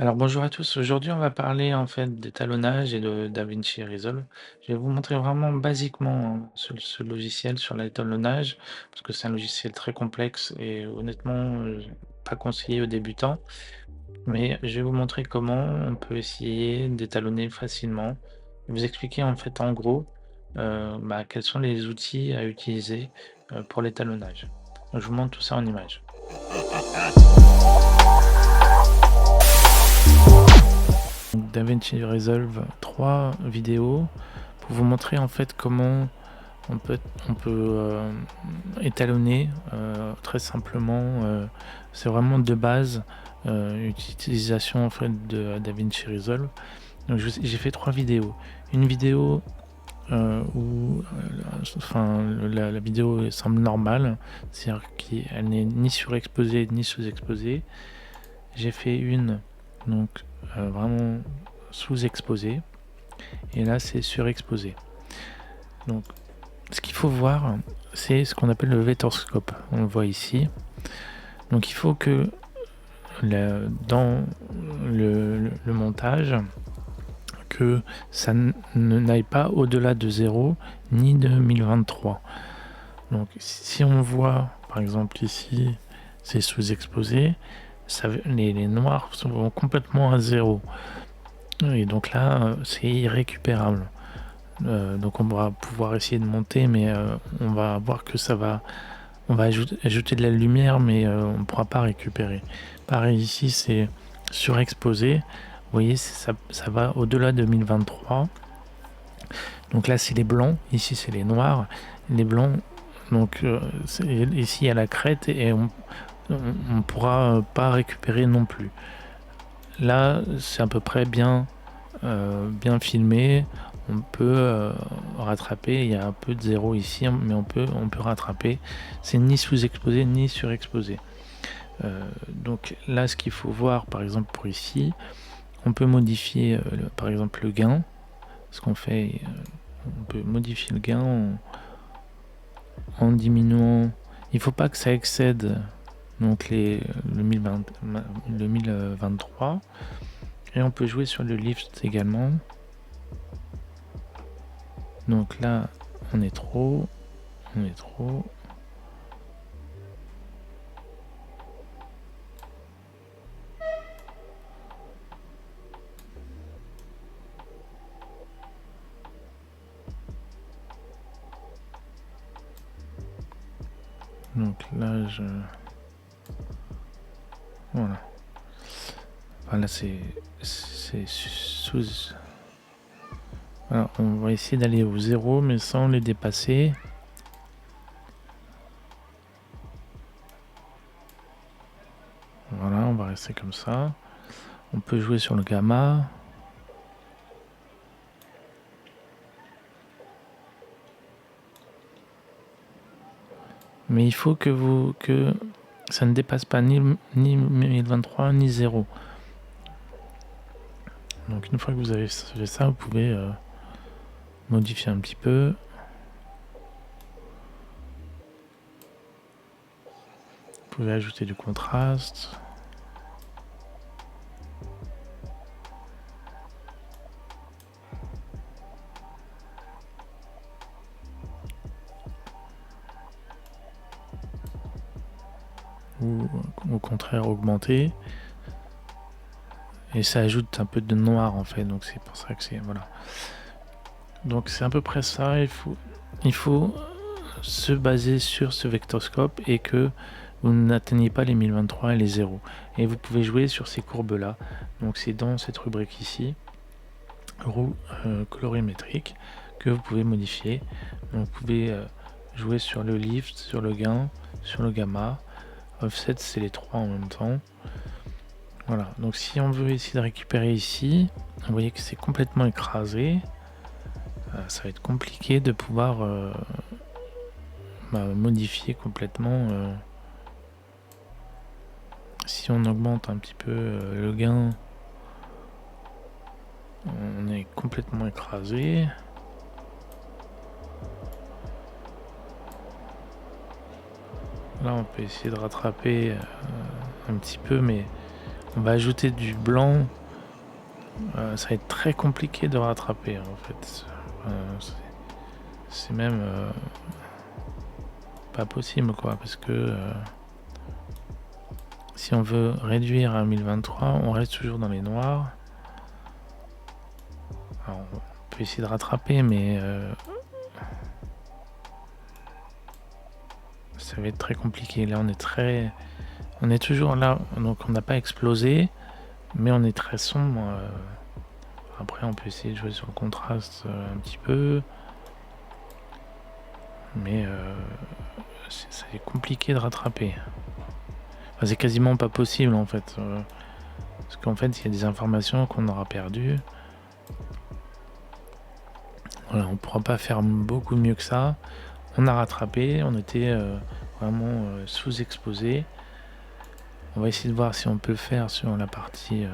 Alors bonjour à tous, aujourd'hui on va parler en fait d'étalonnage et de DaVinci Resolve. Je vais vous montrer vraiment basiquement ce logiciel sur l'étalonnage, parce que c'est un logiciel très complexe et honnêtement pas conseillé aux débutants, mais je vais vous montrer comment on peut essayer d'étalonner facilement, et vous expliquer en fait en gros quels sont les outils à utiliser pour l'étalonnage. Donc, je vous montre tout ça en image. Donc, DaVinci Resolve 3 vidéos pour vous montrer en fait comment on peut, on peut étalonner très simplement. C'est vraiment de base utilisation en fait de DaVinci Resolve. Donc j'ai fait 3 vidéos. Une vidéo où la vidéo semble normale, c'est-à-dire qu'elle n'est ni surexposée ni sous-exposée. J'ai fait une donc vraiment sous-exposée et là c'est surexposé. Donc ce qu'il faut voir, c'est ce qu'on appelle le vectorscope. On le voit ici. Donc il faut que dans le montage, que ça n'aille pas au-delà de 0 ni de 1023. Donc si on voit par exemple ici, c'est sous-exposé, les noirs sont complètement à 0. Et donc là, c'est irrécupérable. Donc on va pouvoir essayer de monter, mais on va voir que on va ajouter de la lumière, mais on ne pourra pas récupérer. Pareil ici, c'est surexposé. Vous voyez, ça va au-delà de 1023. Donc là, c'est les blancs. Ici, c'est les noirs. Les blancs, donc ici, il y a la crête et on ne pourra pas récupérer non plus. Là, c'est à peu près bien filmé. On peut rattraper. Il y a un peu de zéro ici, mais on peut rattraper. C'est ni sous-exposé ni surexposé. Donc là, ce qu'il faut voir, par exemple pour ici, on peut modifier par exemple le gain. Ce qu'on fait, on peut modifier le gain en diminuant. Il ne faut pas que ça excède donc le 1023. Et on peut jouer sur le lift également. Donc là, on est trop. Donc là, voilà. Voilà, c'est sous. Alors, on va essayer d'aller au 0, mais sans les dépasser. Voilà, on va rester comme ça. On peut jouer sur le gamma. Mais il faut que ça ne dépasse pas ni 1023 ni 0. Donc une fois que vous avez fait ça, vous pouvez modifier un petit peu. Vous pouvez ajouter du contraste. Ou au contraire augmenter. Et ça ajoute un peu de noir en fait, donc c'est pour ça que c'est... Voilà. Donc c'est à peu près ça, il faut se baser sur ce vectorscope et que vous n'atteignez pas les 1023 et les 0. Et vous pouvez jouer sur ces courbes là. Donc c'est dans cette rubrique ici, roue colorimétrique, que vous pouvez modifier. Donc vous pouvez jouer sur le lift, sur le gain, sur le gamma. Offset, c'est les trois en même temps. Voilà, donc si on veut essayer de récupérer ici, vous voyez que c'est complètement écrasé. Ça va être compliqué de pouvoir modifier complètement. Si on augmente un petit peu le gain, on est complètement écrasé. Là, on peut essayer de rattraper un petit peu, mais on va ajouter du blanc, ça va être très compliqué de rattraper en fait. C'est même pas possible quoi, parce que si on veut réduire à 1023, on reste toujours dans les noirs. Alors, on peut essayer de rattraper, mais ça va être très compliqué. Là, on est toujours là, donc on n'a pas explosé, mais on est très sombre. Après, on peut essayer de jouer sur le contraste un petit peu, mais c'est compliqué de rattraper. Enfin, c'est quasiment pas possible en fait, parce qu'en fait, il y a des informations qu'on aura perdues. Voilà, on pourra pas faire beaucoup mieux que ça. On a rattrapé, on était vraiment sous-exposé. On va essayer de voir si on peut le faire sur la partie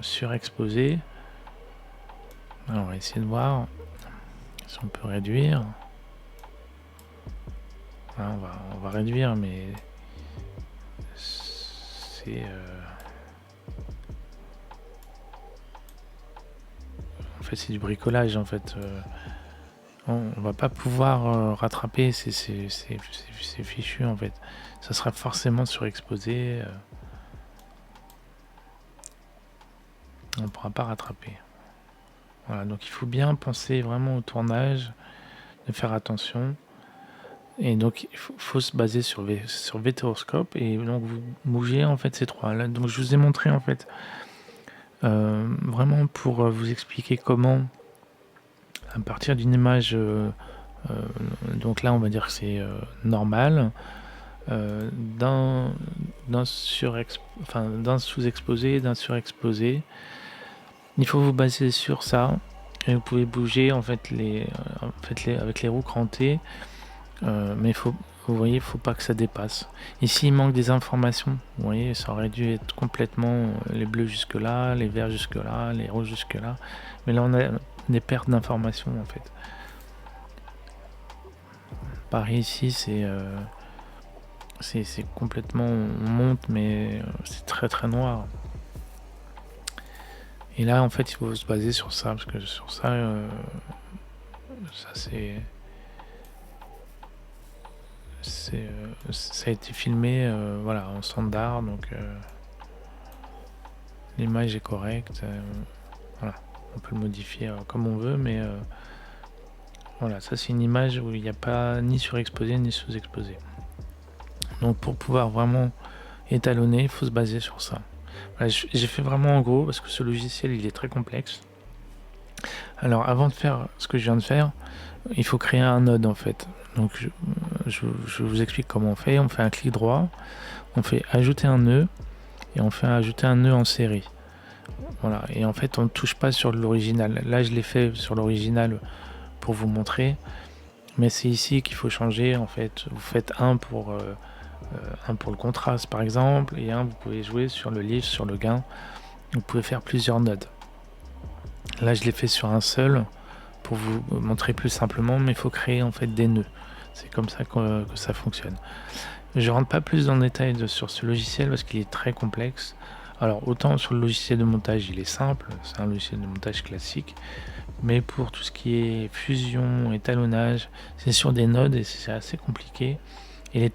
surexposée. Alors, on va essayer de voir si on peut réduire. Voilà, on va réduire, mais c'est en fait c'est du bricolage en fait. On va pas pouvoir rattraper ces fichus en fait. Ça sera forcément surexposé. On ne pourra pas rattraper. Voilà, donc il faut bien penser vraiment au tournage, de faire attention. Et donc il faut se baser sur Vectorscope, et donc vous bougez en fait ces trois. Là, donc je vous ai montré en fait vraiment pour vous expliquer comment, à partir d'une image, donc là on va dire que c'est normal, d'un sous-exposé, d'un surexposé. Il faut vous baser sur ça, et vous pouvez bouger en fait avec les roues crantées, mais vous voyez, il faut pas que ça dépasse. Ici, il manque des informations. Vous voyez, ça aurait dû être complètement les bleus jusque là, les verts jusque là, les rouges jusque là. Mais là, on a des pertes d'informations en fait. Pareil ici, c'est complètement, on monte, mais c'est très très noir. Et là, en fait, il faut se baser sur ça, parce que sur ça, ça ça a été filmé voilà, en standard, donc l'image est correcte. Voilà, on peut le modifier comme on veut, mais voilà, ça c'est une image où il n'y a pas ni surexposé ni sous-exposé. Donc pour pouvoir vraiment étalonner, il faut se baser sur ça. Voilà, j'ai fait vraiment en gros parce que ce logiciel il est très complexe. Alors avant de faire ce que je viens de faire, il faut créer un node en fait. Donc je vous explique comment on fait. On fait un clic droit, on fait ajouter un nœud, et on fait ajouter un nœud en série. Voilà, et en fait on ne touche pas sur l'original. Là je l'ai fait sur l'original pour vous montrer, mais c'est ici qu'il faut changer en fait. Vous faites un pour le contraste par exemple, et un vous pouvez jouer sur le lift, sur le gain. Vous pouvez faire plusieurs nodes. Là je l'ai fait sur un seul pour vous montrer plus simplement, mais il faut créer en fait des nœuds. C'est comme ça que ça fonctionne. Je rentre pas plus dans le détail sur ce logiciel parce qu'il est très complexe. Alors autant sur le logiciel de montage il est simple, c'est un logiciel de montage classique, mais pour tout ce qui est fusion, étalonnage, c'est sur des nodes et c'est assez compliqué. Et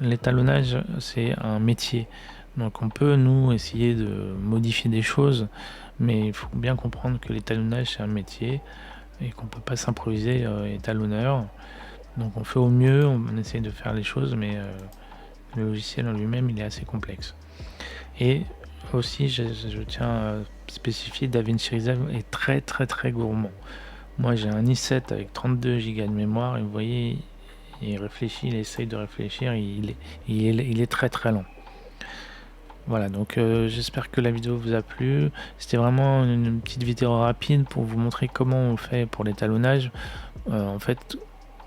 l'étalonnage c'est un métier, donc on peut nous essayer de modifier des choses, mais il faut bien comprendre que l'étalonnage c'est un métier et qu'on peut pas s'improviser étalonneur. Donc on fait au mieux, on essaye de faire les choses, mais le logiciel en lui-même il est assez complexe. Et aussi je tiens à spécifier, DaVinci Resolve est très très très gourmand. Moi j'ai un i7 avec 32 Go de mémoire, et vous voyez il réfléchit, il essaye de réfléchir, il est très très lent. Voilà, donc j'espère que la vidéo vous a plu. C'était vraiment une petite vidéo rapide pour vous montrer comment on fait pour l'étalonnage. En fait,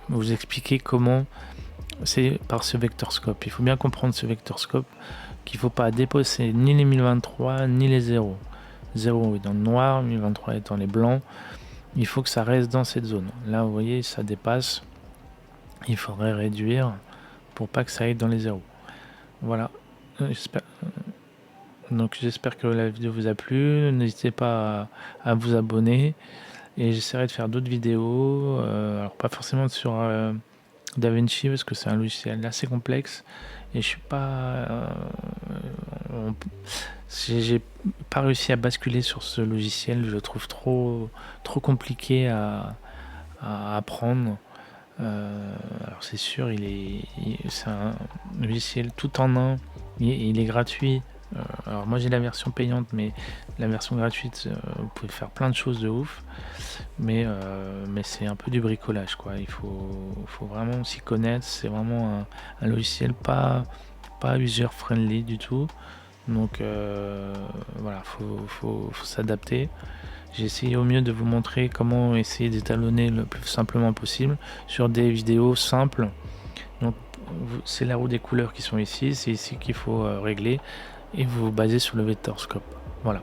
vous expliquer comment c'est par ce Vectorscope. Il faut bien comprendre ce Vectorscope, qu'il ne faut pas dépasser ni les 1023 ni les 0. 0 est dans le noir, 1023 est dans les blancs. Il faut que ça reste dans cette zone. Là, vous voyez, ça dépasse. Il faudrait réduire pour pas que ça aille dans les 0. Voilà. J'espère. Donc j'espère que la vidéo vous a plu. N'hésitez pas à vous abonner. Et j'essaierai de faire d'autres vidéos. Alors pas forcément sur DaVinci parce que c'est un logiciel assez complexe. Et je suis pas... j'ai pas réussi à basculer sur ce logiciel. Je le trouve trop compliqué à apprendre. Alors c'est sûr, c'est un logiciel tout en un. Il est gratuit. Alors moi j'ai la version payante, mais la version gratuite, vous pouvez faire plein de choses de ouf. Mais c'est un peu du bricolage, quoi. Il faut vraiment s'y connaître. C'est vraiment un logiciel pas user-friendly du tout. Donc voilà, faut s'adapter. J'ai essayé au mieux de vous montrer comment essayer d'étalonner le plus simplement possible sur des vidéos simples. Donc c'est la roue des couleurs qui sont ici, c'est ici qu'il faut régler et vous vous basez sur le vector scope. Voilà.